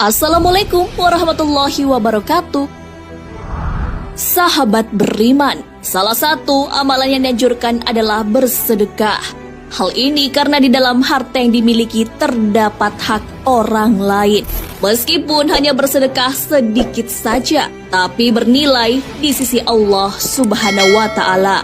Assalamualaikum warahmatullahi wabarakatuh. Sahabat beriman, salah satu amalan yang dianjurkan adalah bersedekah. Hal ini karena di dalam harta yang dimiliki terdapat hak orang lain. Meskipun hanya bersedekah sedikit saja, tapi bernilai di sisi Allah Subhanahu wa Ta'ala.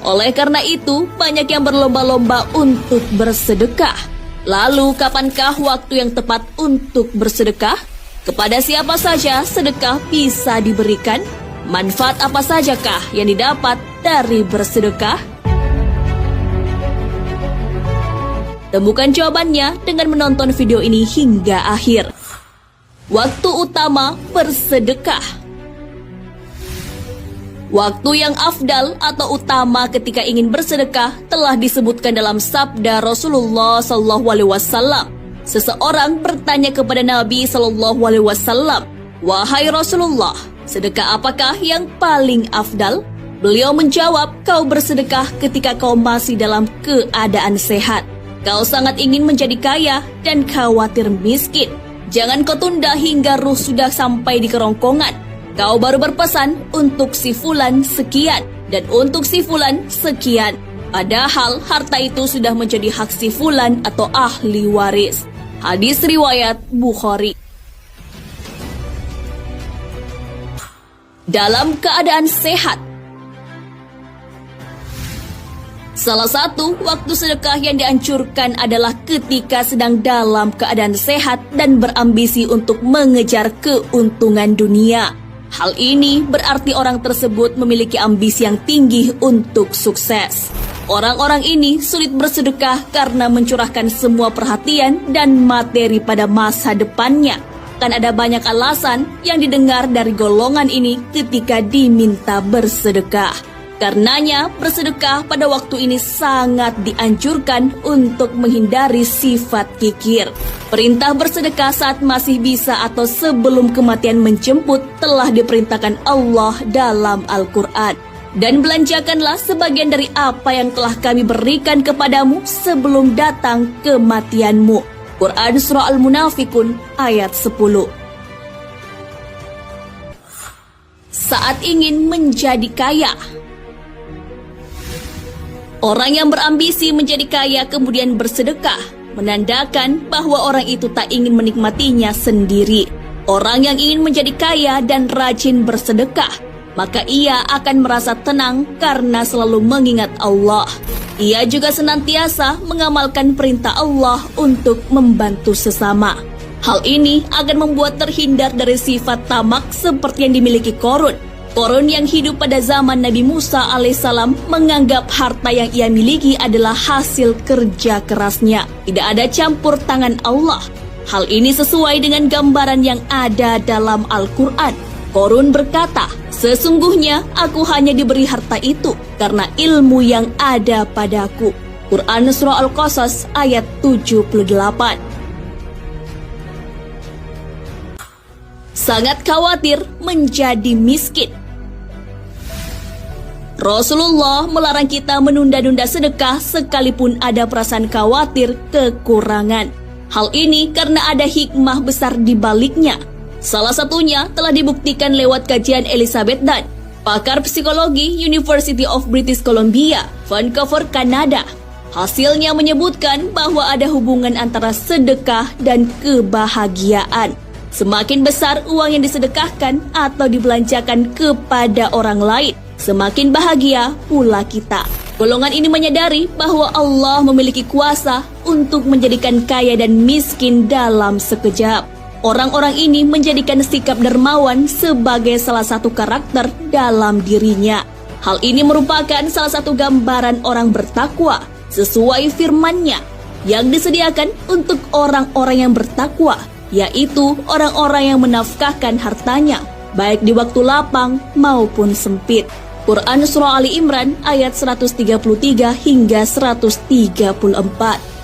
Oleh karena itu, banyak yang berlomba-lomba untuk bersedekah. Lalu, kapankah waktu yang tepat untuk bersedekah? Kepada siapa saja sedekah bisa diberikan? Manfaat apa sajakah yang didapat dari bersedekah? Temukan jawabannya dengan menonton video ini hingga akhir. Waktu utama bersedekah. Waktu yang afdal atau utama ketika ingin bersedekah telah disebutkan dalam sabda Rasulullah SAW. Seseorang bertanya kepada Nabi SAW, "Wahai Rasulullah, sedekah apakah yang paling afdal?" Beliau menjawab, "Kau bersedekah ketika kau masih dalam keadaan sehat. Kau sangat ingin menjadi kaya dan khawatir miskin. Jangan kau tunda hingga ruh sudah sampai di kerongkongan. Kau baru berpesan untuk si fulan sekian dan untuk si fulan sekian. Padahal harta itu sudah menjadi hak si fulan atau ahli waris." Hadis riwayat Bukhari. Dalam keadaan sehat. Salah satu waktu sedekah yang dianjurkan adalah ketika sedang dalam keadaan sehat dan berambisi untuk mengejar keuntungan dunia. Hal ini berarti orang tersebut memiliki ambisi yang tinggi untuk sukses. Orang-orang ini sulit bersedekah karena mencurahkan semua perhatian dan materi pada masa depannya. Kan ada banyak alasan yang didengar dari golongan ini ketika diminta bersedekah. Karenanya, bersedekah pada waktu ini sangat dianjurkan untuk menghindari sifat kikir. Perintah bersedekah saat masih bisa atau sebelum kematian menjemput telah diperintahkan Allah dalam Al-Quran. Dan belanjakanlah sebagian dari apa yang telah kami berikan kepadamu sebelum datang kematianmu. Quran Surah Al-Munafikun ayat 10. Saat ingin menjadi kaya. Orang yang berambisi menjadi kaya kemudian bersedekah, menandakan bahwa orang itu tak ingin menikmatinya sendiri. Orang yang ingin menjadi kaya dan rajin bersedekah, maka ia akan merasa tenang karena selalu mengingat Allah. Ia juga senantiasa mengamalkan perintah Allah untuk membantu sesama. Hal ini akan membuat terhindar dari sifat tamak seperti yang dimiliki Qarun. Qarun yang hidup pada zaman Nabi Musa alaihissalam menganggap harta yang ia miliki adalah hasil kerja kerasnya. Tidak ada campur tangan Allah. Hal ini sesuai dengan gambaran yang ada dalam Al-Quran. Qarun berkata, "Sesungguhnya aku hanya diberi harta itu karena ilmu yang ada padaku." Quran Surah Al-Qasas ayat 78. Sangat khawatir menjadi miskin. Rasulullah melarang kita menunda-nunda sedekah sekalipun ada perasaan khawatir kekurangan. Hal ini karena ada hikmah besar di baliknya. Salah satunya telah dibuktikan lewat kajian Elizabeth Dunn, pakar psikologi University of British Columbia, Vancouver, Kanada. Hasilnya menyebutkan bahwa ada hubungan antara sedekah dan kebahagiaan. Semakin besar uang yang disedekahkan atau dibelanjakan kepada orang lain, semakin bahagia pula kita. Golongan ini menyadari bahwa Allah memiliki kuasa untuk menjadikan kaya dan miskin dalam sekejap. Orang-orang ini menjadikan sikap dermawan sebagai salah satu karakter dalam dirinya. Hal ini merupakan salah satu gambaran orang bertakwa sesuai firman-Nya yang disediakan untuk orang-orang yang bertakwa, yaitu orang-orang yang menafkahkan hartanya, baik di waktu lapang maupun sempit. Quran Surah Ali Imran ayat 133 hingga 134.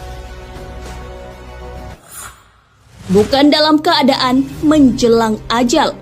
Bukan dalam keadaan menjelang ajal.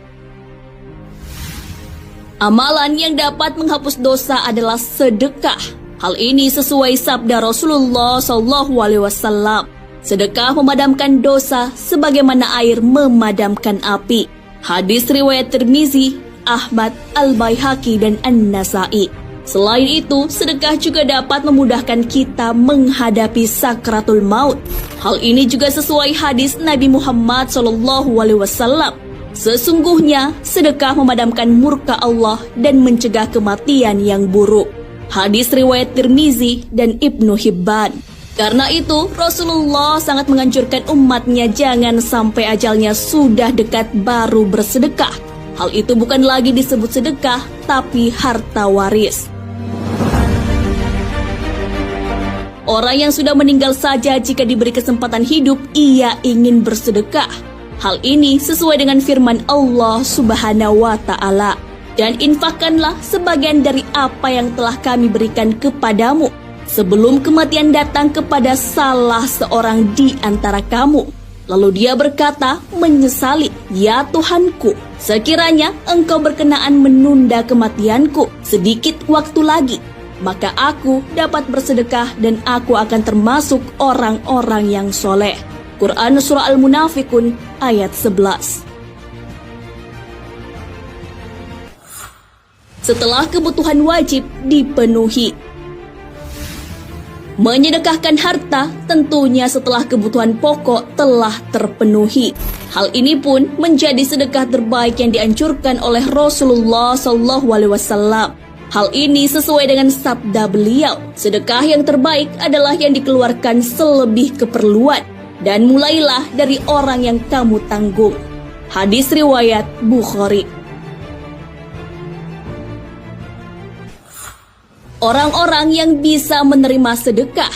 Amalan yang dapat menghapus dosa adalah sedekah. Hal ini sesuai sabda Rasulullah SAW. Sedekah memadamkan dosa sebagaimana air memadamkan api. Hadis riwayat Tirmizi, Ahmad, Al-Baihaqi, dan An-Nasai. Selain itu, sedekah juga dapat memudahkan kita menghadapi sakratul maut. Hal ini juga sesuai hadis Nabi Muhammad SAW. Sesungguhnya, sedekah memadamkan murka Allah dan mencegah kematian yang buruk. Hadis riwayat Tirmizi dan Ibnu Hibban. Karena itu, Rasulullah sangat menganjurkan umatnya jangan sampai ajalnya sudah dekat baru bersedekah. Hal itu bukan lagi disebut sedekah, tapi harta waris. Orang yang sudah meninggal saja jika diberi kesempatan hidup, ia ingin bersedekah. Hal ini sesuai dengan firman Allah Subhanahu wa Ta'ala. Dan infakkanlah sebagian dari apa yang telah kami berikan kepadamu sebelum kematian datang kepada salah seorang di antara kamu. Lalu dia berkata, menyesali, ya Tuhanku, sekiranya engkau berkenaan menunda kematianku sedikit waktu lagi, maka aku dapat bersedekah dan aku akan termasuk orang-orang yang soleh. Quran Surah Al-Munafikun ayat 11. Setelah kebutuhan wajib dipenuhi. Menyedekahkan harta tentunya setelah kebutuhan pokok telah terpenuhi. Hal ini pun menjadi sedekah terbaik yang dianjurkan oleh Rasulullah SAW. Hal ini sesuai dengan sabda beliau, sedekah yang terbaik adalah yang dikeluarkan selebih keperluan dan mulailah dari orang yang kamu tanggung. Hadis riwayat Bukhari. Orang-orang yang bisa menerima sedekah.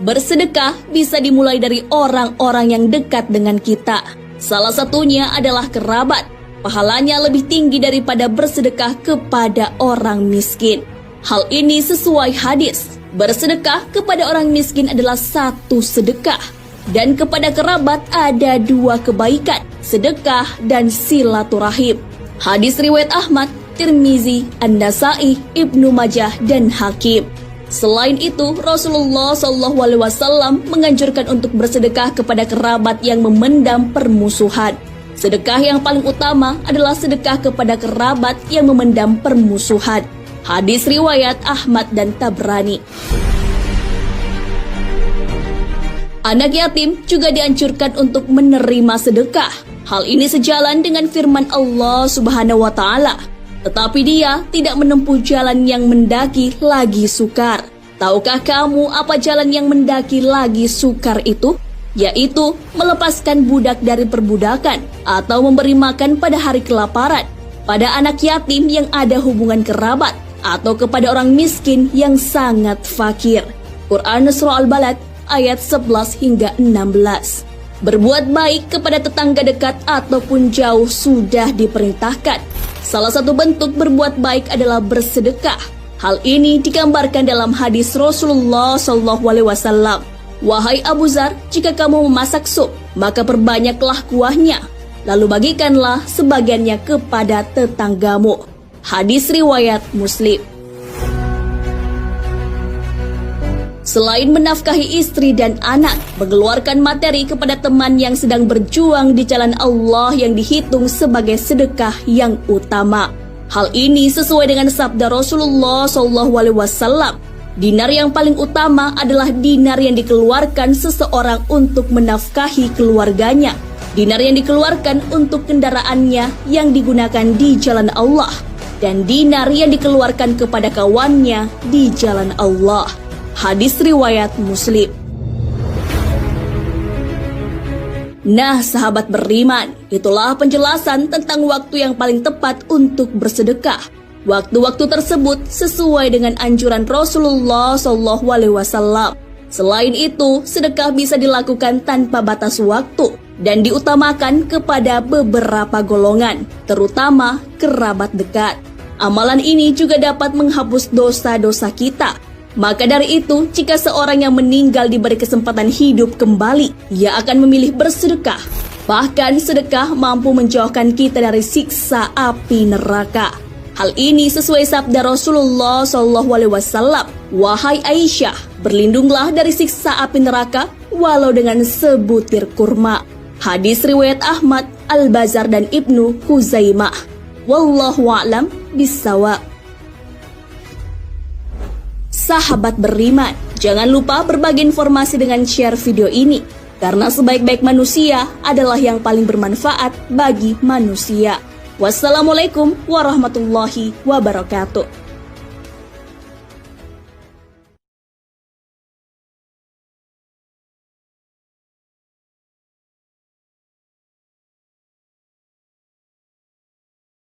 Bersedekah bisa dimulai dari orang-orang yang dekat dengan kita. Salah satunya adalah kerabat. Pahalanya lebih tinggi daripada bersedekah kepada orang miskin. Hal ini sesuai hadis. Bersedekah kepada orang miskin adalah satu sedekah. Dan kepada kerabat ada dua kebaikan, sedekah dan silaturahim. Hadis riwayat Ahmad, Tirmizi, An-Nasai, Ibnu Majah, dan Hakim. Selain itu, Rasulullah SAW menganjurkan untuk bersedekah kepada kerabat yang memendam permusuhan. Sedekah yang paling utama adalah sedekah kepada kerabat yang memendam permusuhan. Hadis riwayat Ahmad dan Tabrani. Anak yatim juga dianjurkan untuk menerima sedekah. Hal ini sejalan dengan firman Allah Subhanahu wa Ta'ala. Tetapi dia tidak menempuh jalan yang mendaki lagi sukar. Tahukah kamu apa jalan yang mendaki lagi sukar itu? Yaitu melepaskan budak dari perbudakan atau memberi makan pada hari kelaparan, pada anak yatim yang ada hubungan kerabat, atau kepada orang miskin yang sangat fakir. Quran Surah Al-Balad ayat 11 hingga 16. Berbuat baik kepada tetangga dekat ataupun jauh sudah diperintahkan. Salah satu bentuk berbuat baik adalah bersedekah. Hal ini digambarkan dalam hadis Rasulullah SAW. Wahai Abu Zar, jika kamu memasak sup, maka perbanyaklah kuahnya. Lalu bagikanlah sebagiannya kepada tetanggamu. Hadis riwayat Muslim. Selain menafkahi istri dan anak, mengeluarkan materi kepada teman yang sedang berjuang di jalan Allah yang dihitung sebagai sedekah yang utama. Hal ini sesuai dengan sabda Rasulullah SAW. Dinar yang paling utama adalah dinar yang dikeluarkan seseorang untuk menafkahi keluarganya. Dinar yang dikeluarkan untuk kendaraannya yang digunakan di jalan Allah. Dan dinar yang dikeluarkan kepada kawannya di jalan Allah. Hadis riwayat Muslim. Nah, sahabat beriman, itulah penjelasan tentang waktu yang paling tepat untuk bersedekah. Waktu-waktu tersebut sesuai dengan anjuran Rasulullah SAW. Selain itu, sedekah bisa dilakukan tanpa batas waktu dan diutamakan kepada beberapa golongan, terutama kerabat dekat. Amalan ini juga dapat menghapus dosa-dosa kita. Maka dari itu, jika seorang yang meninggal diberi kesempatan hidup kembali, ia akan memilih bersedekah. Bahkan sedekah mampu menjauhkan kita dari siksa api neraka. Hal ini sesuai sabda Rasulullah SAW, "Wahai Aisyah, berlindunglah dari siksa api neraka walau dengan sebutir kurma." Hadis riwayat Ahmad, Al-Bazar dan Ibnu Khuzaimah. Wallahu a'lam bissawab. Sahabat beriman, jangan lupa berbagi informasi dengan share video ini, karena sebaik-baik manusia adalah yang paling bermanfaat bagi manusia. Wassalamualaikum warahmatullahi wabarakatuh.